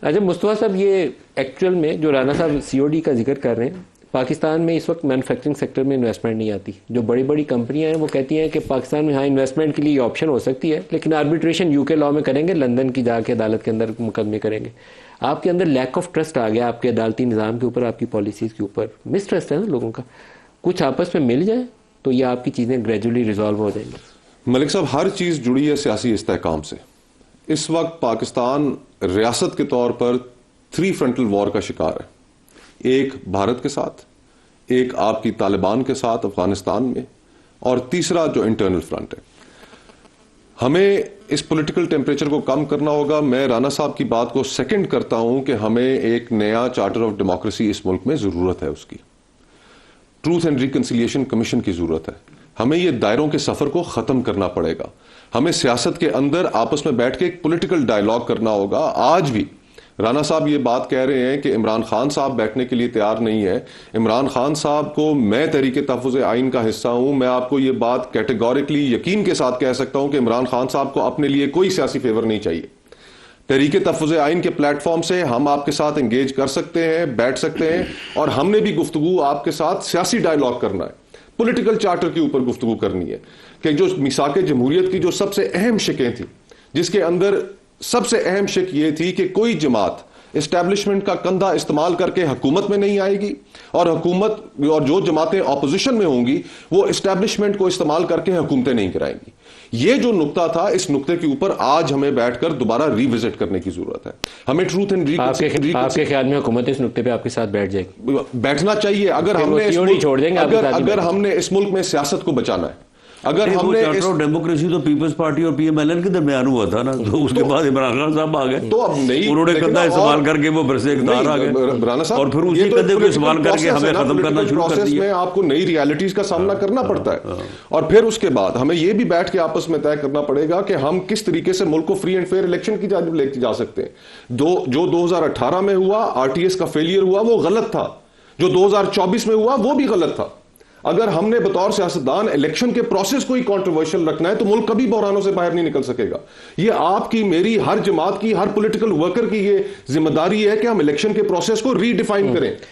اچھا مصطفیٰ صاحب، یہ ایکچوئل میں جو رانا صاحب COD کا ذکر کر رہے ہیں، پاکستان میں اس وقت مینوفیکچرنگ سیکٹر میں انویسٹمنٹ نہیں آتی. جو بڑی بڑی کمپنیاں ہیں وہ کہتی ہیں کہ پاکستان میں ہاں انویسٹمنٹ کے لیے یہ آپشن ہو سکتی ہے، لیکن آربیٹریشن UK لاء میں کریں گے، لندن کی جا کے عدالت کے اندر مقدمے کریں گے. آپ کے اندر لیک آف ٹرسٹ آ گیا آپ کے عدالتی نظام کے اوپر، آپ کی پالیسیز کے اوپر مس ٹرسٹ ہے نا لوگوں کا. کچھ آپس میں مل جائے تو یہ آپ کی چیزیں گریجولی ریزالو ہو جائیں گی. ملک صاحب، ہر چیز جڑی ہے سیاسی استحکام سے. اس وقت پاکستان ریاست کے طور پر 3 فرنٹل وار کا شکار ہے. ایک بھارت کے ساتھ، ایک آپ کی طالبان کے ساتھ افغانستان میں، اور تیسرا جو انٹرنل فرنٹ ہے. ہمیں اس پولیٹیکل ٹیمپریچر کو کم کرنا ہوگا. میں رانا صاحب کی بات کو سیکنڈ کرتا ہوں کہ ہمیں ایک نیا چارٹر آف ڈیموکریسی اس ملک میں ضرورت ہے. اس کی ٹروتھ اینڈ ریکنسیلیشن کمیشن کی ضرورت ہے. ہمیں یہ دائروں کے سفر کو ختم کرنا پڑے گا. ہمیں سیاست کے اندر آپس میں بیٹھ کے ایک پولیٹیکل ڈائیلاگ کرنا ہوگا. آج بھی رانا صاحب یہ بات کہہ رہے ہیں کہ عمران خان صاحب بیٹھنے کے لیے تیار نہیں ہے. عمران خان صاحب کو میں تحریک تحفظ آئین کا حصہ ہوں. میں آپ کو یہ بات کیٹیگوریکلی یقین کے ساتھ کہہ سکتا ہوں کہ عمران خان صاحب کو اپنے لیے کوئی سیاسی فیور نہیں چاہیے. تحریک تحفظ آئین کے پلیٹ فارم سے ہم آپ کے ساتھ انگیج کر سکتے ہیں، بیٹھ سکتے ہیں، اور ہم نے بھی گفتگو آپ کے ساتھ سیاسی ڈائیلاگ کرنا ہے، پولیٹیکل چارٹر کے اوپر گفتگو کرنی ہے. کہ جو میثاق جمہوریت کی جو سب سے اہم شقیں تھیں، جس کے اندر سب سے اہم شق یہ تھی کہ کوئی جماعت اسٹیبلشمنٹ کا کندھا استعمال کر کے حکومت میں نہیں آئے گی، اور حکومت اور جو جماعتیں اپوزیشن میں ہوں گی وہ اسٹیبلشمنٹ کو استعمال کر کے حکومتیں نہیں کرائیں گی. یہ جو نقطہ تھا، اس نقطے کے اوپر آج ہمیں بیٹھ کر دوبارہ ری وزٹ کرنے کی ضرورت ہے. ہمیں ٹروتھ اینڈ آپ کے خیال میں حکومت اس نقطے پہ آپ کے ساتھ بیٹھ جائے گی؟ بیٹھنا چاہیے. اگر ہم نے اس ملک میں سیاست کو بچانا ہے، اگر ہم نے ڈیموکریسی تو پیپلز پارٹی اور PMLN کے درمیان ہوا تھا نا، تو اس کے بعد عمران خان صاحب آ گئے تو اب نہیں، انہوں نے کندھا استعمال کر کے وہ برسے اقتدار آ گئے، اور پھر اسی کندھے کو استعمال کر کے ہمیں ختم کرنا شروع کر دیا. میں آپ کو نئی ریالٹیز کا سامنا کرنا پڑتا ہے، اور پھر اس کے بعد ہمیں یہ بھی بیٹھ کے آپس میں طے کرنا پڑے گا کہ ہم کس طریقے سے ملک کو فری اینڈ فیئر الیکشن کی جانب لے کے جا سکتے ہیں. جو 2018 میں ہوا RTS کا فیلئر ہوا، وہ غلط تھا. جو 2024 میں ہوا وہ بھی غلط تھا. اگر ہم نے بطور سیاستدان الیکشن کے پروسیس کو ہی کنٹروورشل رکھنا ہے تو ملک کبھی بحرانوں سے باہر نہیں نکل سکے گا. یہ آپ کی، میری، ہر جماعت کی، ہر پولیٹیکل ورکر کی یہ ذمہ داری ہے کہ ہم الیکشن کے پروسیس کو ری ڈیفائن کریں.